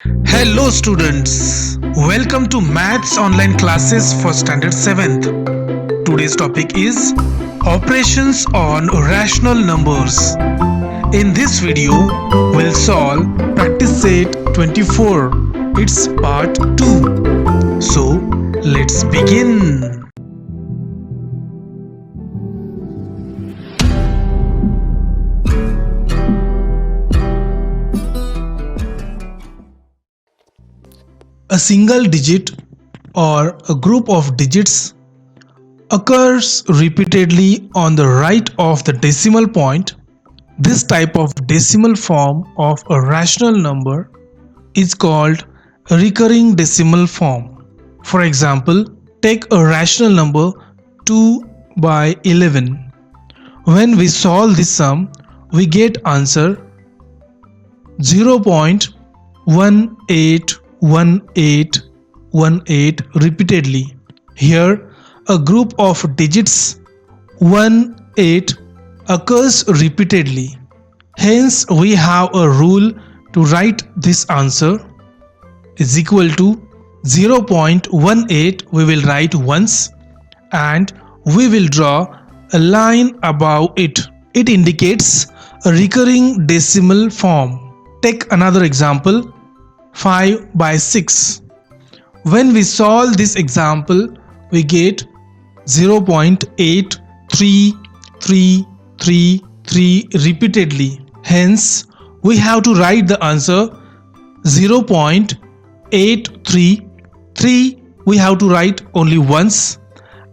Hello students, welcome to Maths online classes for standard 7th. Today's topic is operations on rational numbers. In this video, we'll solve practice set 24. It's part 2. So, let's begin. A single digit or a group of digits occurs repeatedly on the right of the decimal point. This type of decimal form of a rational number is called a recurring decimal form. For example, take a rational number 2 by 11. When we solve this sum, we get answer 0.181818 repeatedly. Here, a group of digits 1, 8 occurs repeatedly. Hence, we have a rule to write this answer is equal to 0.18 we will write once and we will draw a line above it. It indicates a recurring decimal form. Take another example, 5 by 6. When we solve this example, we get 0.8333 repeatedly. Hence, we have to write the answer 0.833 we have to write only once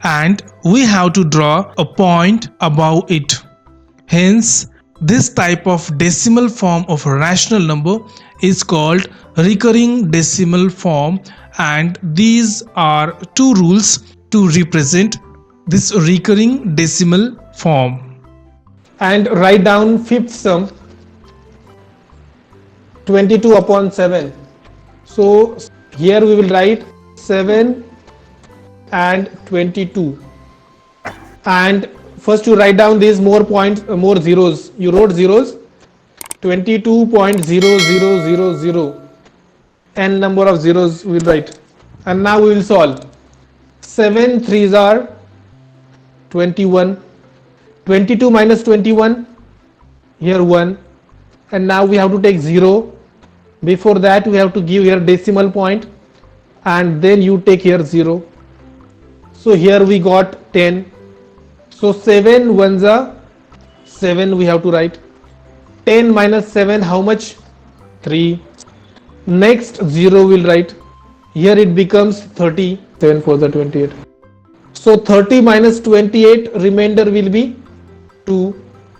and we have to draw a point above it. Hence, this type of decimal form of a rational number is called recurring decimal form, and these are two rules to represent this recurring decimal form. And write down fifth sum 22 upon 7. So here we will write 7 and 22. And first you write down these more points, more zeros. You wrote zeros. 22.0000. N number of zeros we will write. And now we will solve. 7 threes are 21. 22 minus 21. Here 1. And now we have to take 0. Before that we have to give here decimal point. And then you take here 0. So here we got 10. So 7 ones are 7 we have to write. 10 minus 7 how much? 3. Next 0 will write. Here it becomes 30. 7 for the 28. So 30 minus 28 remainder will be 2.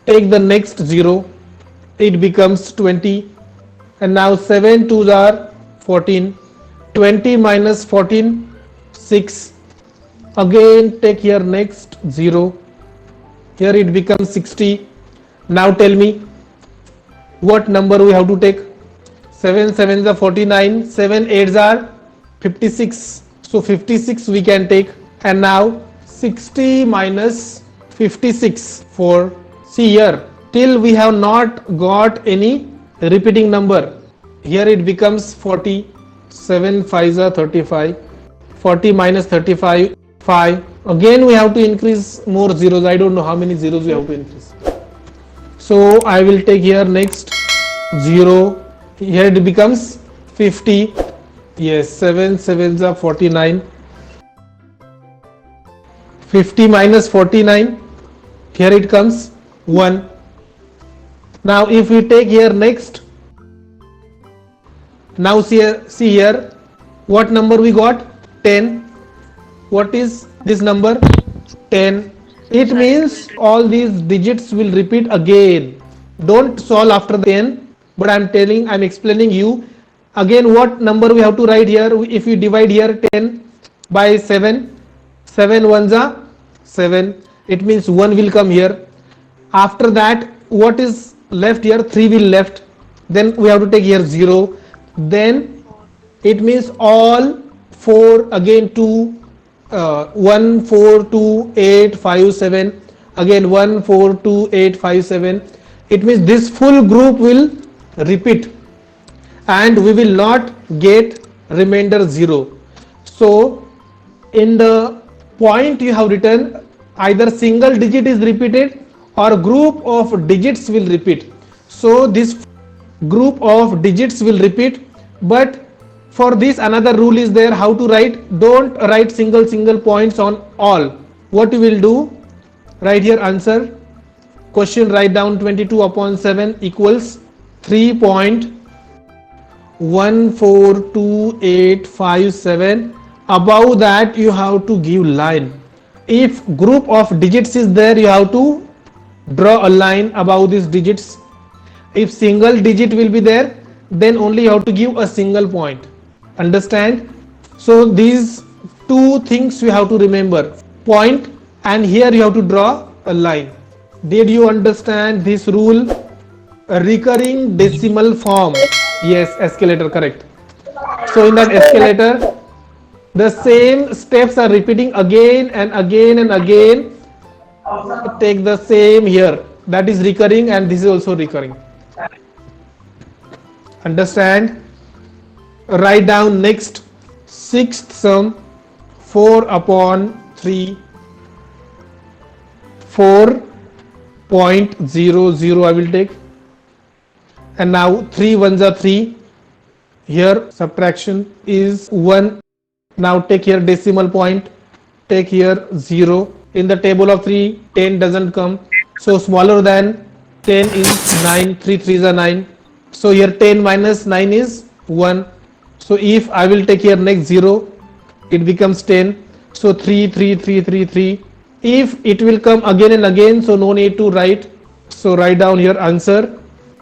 Take the next 0. It becomes 20. And now 7 2s are 14. 20 minus 14 6. Again take here next 0. Here it becomes 60. Now tell me what number we have to take. 7 7s are 49. 7 8s are 56. So 56 we can take. And now 60 minus 56 for, see here, till we have not got any repeating number. Here it becomes 40. 7 5s are 35. 40 minus 35 5. Again we have to increase more zeros. I don't know how many zeros we have to increase. So I will take here next 0. Here it becomes 50. Yes, 7 7s are 49. 50 minus 49. Here it comes 1. Now if we take here next. Now see here what number we got? 10. What is this number? 10. It means all these digits will repeat again. Don't solve after the 10, but I'm explaining you again what number we have to write here. If we divide here 10 by 7, 7 ones are 7. It means 1 will come here. After that, what is left here? 3 will left. Then we have to take here 0. Then it means all 4 again 2. 1 4 2 8 5 7. Again 1 4 2 8 5 7. It means this full group will repeat. and we will not get remainder 0. So in the point you have written either single digit is repeated or group of digits will repeat. So this group of digits will repeat, but for this another rule is there how to write. Don't write single points on all. What you will do, write here answer question, write down 22 upon 7 equals 3.142857. above that you have to give line. If group of digits is there, you have to draw a line above these digits. If single digit will be there, then only you have to give a single point. Understand? So these two things you have to remember, point and here you have to draw a line. Did you understand this rule? A recurring decimal form. Yes, escalator, correct. So in that escalator, the same steps are repeating again and again and again. Take the same here. That is recurring and this is also recurring. Understand? Write down next sixth sum 4 upon 3 4.00 I will take, and now 3 ones are 3. Here subtraction is 1. Now take here decimal point, take here 0. In the table of 3 10 doesn't come, so smaller than 10 is 9. 3 3s are 9. So here 10 minus 9 is 1. So if I will take here next 0, it becomes 10. So 3 3 3 3 3. If it will come again and again, so no need to write. So write down here answer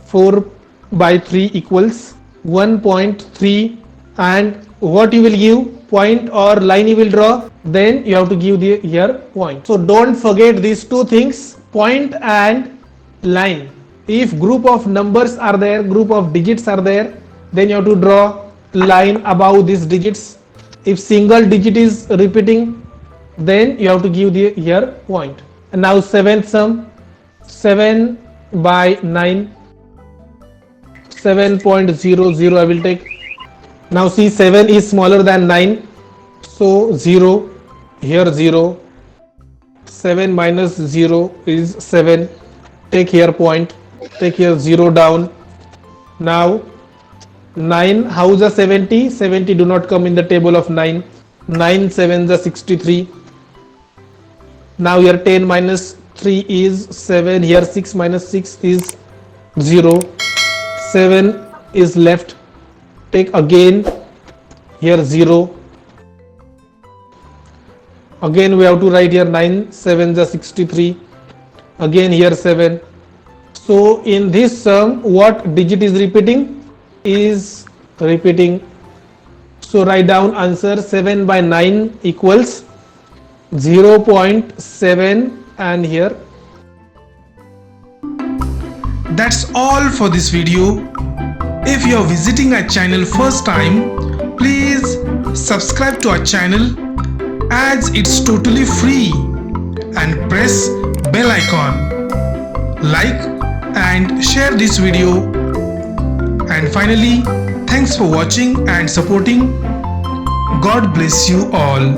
4 by 3 equals 1.3. and what you will give, point or line you will draw, then you have to give the here point. So don't forget these two things, point and line. If group of numbers are there, group of digits are there, then you have to draw line above these digits. If single digit is repeating, then you have to give the here point. And now seventh sum 7 by 9, 7.00 I will take. Now see 7 is smaller than 9, so 0, here 0. 7 minus 0 is 7. Take here point, take here 0 down. Now 9, how is the 70? 70 do not come in the table of 9. 9 7s are 63. Now here 10 minus 3 is 7. Here 6 minus 6 is 0. 7 is left. Take again here 0. Again we have to write here 9 7s are 63. Again here 7. So in this sum, what digit is repeating? Is repeating. So write down answer 7 by 9 equals 0.7 and here. That's all for this video. If you are visiting our channel first time, please subscribe to our channel as it's totally free, and press bell icon. Like and share this video. And finally, thanks for watching and supporting. God bless you all.